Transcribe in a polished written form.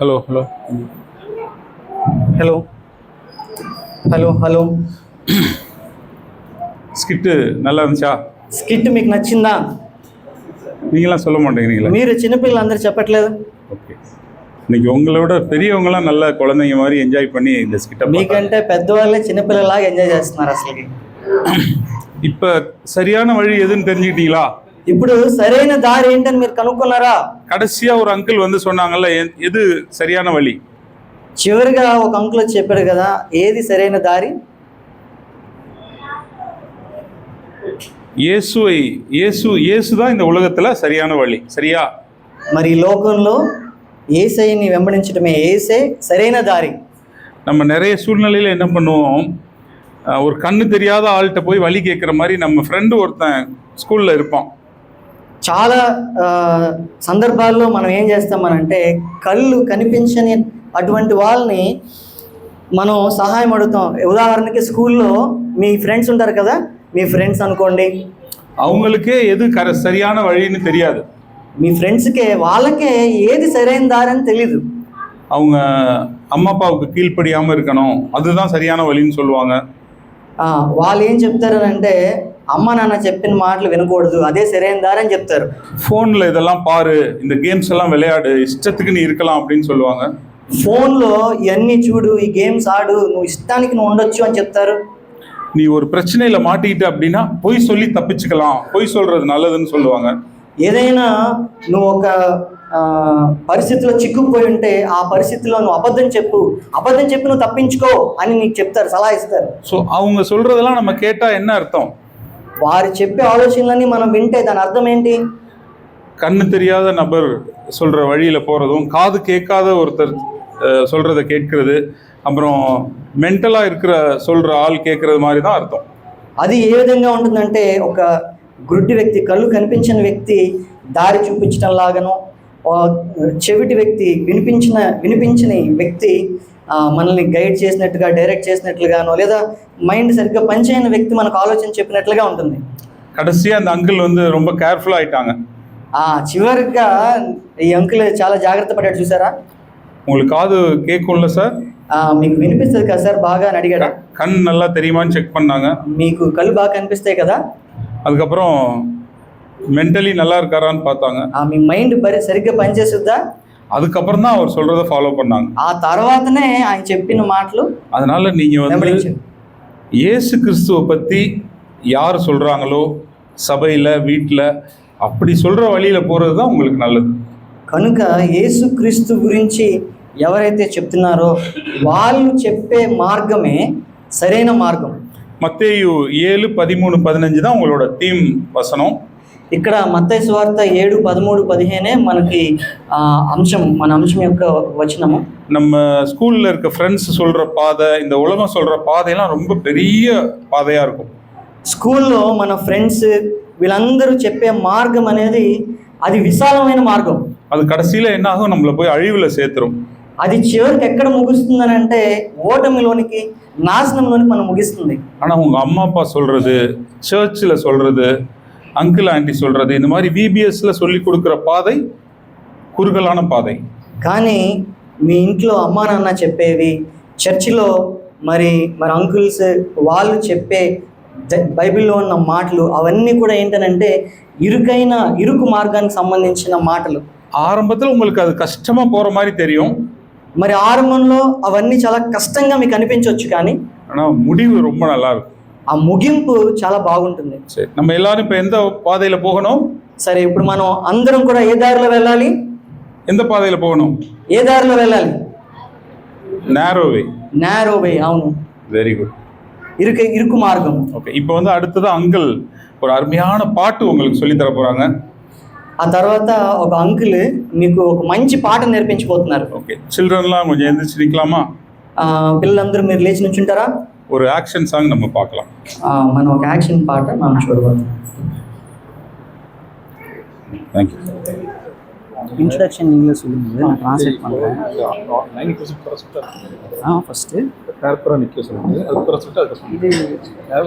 Hello hello hello hello hello skit நல்லா இருந்துச்சா? Skit మీకు నచ్చిందా? நீங்களாம் சொல்ல மாட்டேங்கிறீங்களா? మీరు చిన్నపిల్లలు అందరూ చెప్పట్లేదు. ஓகே, இன்னைக்கு உங்களோட பெரியவங்களாம் நல்ல குழந்தைங்க மாதிரி என்ஜாய் பண்ணி இந்த ஸ்கிட்டை మీకంటే పెద్దవాళ్ళే చిన్నపిల్లలాగా ఎంజాయ్ చేస్తున్నారు అసలుకి. இப்போ சரியான வழி எதுன்னு தெரிஞ்சுக்கிட்டீங்களா? ఇప్పుడు సరైన దారి ఏంటని మీరు కనుక్కున్నారా? கடைசியா ஒரு அங்கிள் வந்து சொன்னாங்கல்ல, எது சரியான வழி? చివరిగా ఒక అంకుల్ వచ్చి చెప్పాడు కదా, ఏది సరైన దారి? இயேசு தான் இந்த உலகத்துல சரியான வழி, சரியா? మరి ఈ లోకంలో యేసయ్యని వెంబడించడమే, యేసే సరైన దారి. நம்ம நிறைய சூழ்நிலையில என்ன பண்ணுவோம், ஒரு கண்ணு தெரியாத ஆள்கிட்ட போய் வழி கேட்குற மாதிரி நம்ம ஃப்ரெண்டு ஒருத்தன் ஸ்கூல்ல இருப்பான். చాలా సందర్భాల్లో మనం ఏం చేస్తామనంటే, కళ్ళు కనిపించని అటువంటి వాళ్ళని మనం సహాయం అడుగుతాం. ఉదాహరణకి స్కూల్లో మీ ఫ్రెండ్స్ ఉంటారు కదా, మీ ఫ్రెండ్స్ అనుకోండి, அவங்களுக்கே எது சரியான வழின்னு தெரியாது. మీ ఫ్రెండ్స్కే వాళ్ళకే ఏది సరైన దారని తెలీదు. அவங்க அம்மா அப்பாவுக்கு கீழ்ப்படியாமல் இருக்கணும், அதுதான் சரியான வழின்னு சொல்லுவாங்க. వాళ్ళు ఏం చెప్తారనంటే, అమ్మ నాన్న చెప్పిన మాటలు వినకూడదు, అదే సరైన దారని చెప్తారు. ஃபோனில் இதெல்லாம் பாரு, இந்த கேம்ஸ் எல்லாம் விளையாடு, இஷ்டத்துக்கு நீ இருக்கலாம் அப்படின்னு சொல்லுவாங்க. ఫోన్లో ఇవన్నీ చూడు, ఈ గేమ్స్ ఆడు, నువ్వు ఇష్టానికి నువ్వు ఉండొచ్చు అని చెప్తారు. நீ ஒரு பிரச்சனையில மாட்டிக்கிட்ட அப்படின்னா பொய் சொல்லி தப்பிச்சுக்கலாம், பொய் சொல்றது நல்லதுன்னு சொல்லுவாங்க. ఏదైనా నువ్వు ఒక పరిస్థితిలో చిక్కుకుపోయి ఉంటే, ఆ పరిస్థితిలో నువ్వు అబద్ధం చెప్పి నువ్వు తప్పించుకో అని నీకు చెప్తారు, సలహా ఇస్తారు. ஸோ அவங்க சொல்றதெல்லாம் நம்ம கேட்டா என்ன அர்த்தம்? వారు చెప్పే ఆలోచనలన్నీ మనం వింటే దాని అర్థం ఏంటి? கண்ணு தெரியாத நபர் சொல்ற வழியில போறதும், காது கேட்காத ஒருத்தர் சொல்றதை கேட்கறது, அப்புறம் மென்டலா இருக்கிற சொல்ற ஆள் கேட்கறது மாதிரி தான் அர்த்தம். అది ఏ విధంగా ఉంటుందంటే, ఒక గుడ్డి వ్యక్తి, కళ్ళు కనిపించని వ్యక్తి దారి చూపించడం లాగాను, చెవిటి వ్యక్తి, వినిపించని వ్యక్తి మనల్ని గైడ్ చేసినట్టుగా, డైరెక్ట్ చేసినట్లుగానో, లేదా మైండ్ సరిగ్గా పనిచేయని వ్యక్తి మనకు ఆలోచన చెప్పినట్లుగా ఉంటుంది. கடைசியா அந்த அங்கிள் வந்து ரொம்ப கேர்ஃபுல்லா ஆயிட்டாங்க. చివరిగా ఈ అంకుల్ చాలా జాగ్రత్త పడ్డాడు, చూసారా? உங்களுக்கு காது கேட்கும்ல சார்? మీకు వినిపిస్తుంది కదా సార్ బాగా అని అడిగాడా? கண் நல்லா தெரியுமான்னு செக் பண்ணாங்க. మీకు కళ్ళు బాగా కనిపిస్తాయి కదా? அதுக்கப்புறம் மென்டலி நல்லா இருக்காரான்னு பார்த்தாங்க. మీ మైండ్ సరిగ్గా పనిచేస్తుందా? அதுக்கப்புறம் தான் அவர் சொல்றதை ஃபாலோ பண்ணாங்க. ఆ తర్వాతనే ఆయన చెప్పిన మాటలు. அதனால நீங்க வந்து இயேசு கிறிஸ்துவை பத்தி யார் சொல்றாங்களோ, சபையில வீட்டில் அப்படி சொல்ற வழியில போறது தான் உங்களுக்கு நல்லது. కనుక యేసుక్రీస్తు గురించి ఎవరైతే చెప్తున్నారో వాళ్ళు చెప్పే మార్గమే సరైన మార్గం. மத்தேயு 7:13-15 தான் உங்களோட தீம் வசனம். ఇక్కడ మత్తయి సువార్త 7:13-15 మనకి మన అంశం యొక్క వచనము. நம்ம ஸ்கூல்ல இருக்க ஃப்ரெண்ட்ஸ் சொல்ற பாதை, இந்த உலகம் சொல்ற பாதையெல்லாம் ரொம்ப பெரிய பாதையா இருக்கும். స్కూల్లో మన ఫ్రెండ్స్ వీళ్ళందరూ చెప్పే మార్గం అనేది అది విశాలమైన మార్గం. அது கடைசியில என்ன ஆகும், நம்மளை போய் அழிவுல சேர்த்துரும். అది చివరికి ఎక్కడ ముగుస్తుందని అంటే, ఓటమిలోనికి, నాశనంలోనికి మనం ముగిస్తుంది. ஆனா உங்க அம்மா அப்பா சொல்றது, சர்ச்சில் சொல்றது, அங்கிள் ஆண்டி சொல்றது, இந்த மாதிரி விபிஎஸ்ல சொல்லி கொடுக்குற பாதை குறுகலான பாதை. కానీ మీ ఇంట్లో అమ్మా నాన్న చెప్పేవి, చర్చిలో మరి అంకుల్స్ వాళ్ళు చెప్పే బైబిల్లో ఉన్న మాటలు, అవన్నీ కూడా ఏంటనంటే ఇరుకు మార్గానికి సంబంధించిన మాటలు. ஆரம்பத்தில் உங்களுக்கு அது கஷ்டமா போற மாதிரி தெரியும். మరి ఆరంభంలో అవన్నీ చాలా కష్టంగా మీకు అనిపించవచ్చు, కానీ முடிவு ரொம்ப நல்லா இருக்கும். ఆ ముగింపు చాలా బాగుంటుంది. சரி, நம்ம எல்லாரும் இப்போ எந்த பாதையில போகணும்? సరే, ఇప్పుడు మనం అందరం కూడా ఏ దారిలో వెళ్ళాలి? எந்த பாதையில போகணும்? ఏ దారిలో వెళ్ళాలి? நேரோ வே. అవును, வெரி குட். ఇరుకు మార్గం. ஓகே, இப்போ வந்து அடுத்தது அங்கிள் ஒரு அருமையான பாட்டு உங்களுக்கு சொல்லி தர போறாங்க. ఆ తర్వాత ఒక అంకుల్ మీకు ఒక మంచి పాట నేర్పించబోతున్నారు. ఓకే, చిల్డ్రన్லாம் கொஞ்சம் எந்திரிச்சு நிக்கலாமா? పిల్లలందరూ మీరు లేచి నుంచుంటారా? ஒரு ஆக்ஷன் சாங் நம்ம பார்க்கலாம். మనం ఒక యాక్షన్ పాట మనం చూడబోతున్నాం. தேங்க்யூ. இன்ட்ரடக்ஷன் நீங்களே சொல்லுங்க, நான் ட்ரான்ஸ்லேட் பண்ணுறேன். ஃபஸ்ட்டு நிற்க சொல்லுங்கள், அது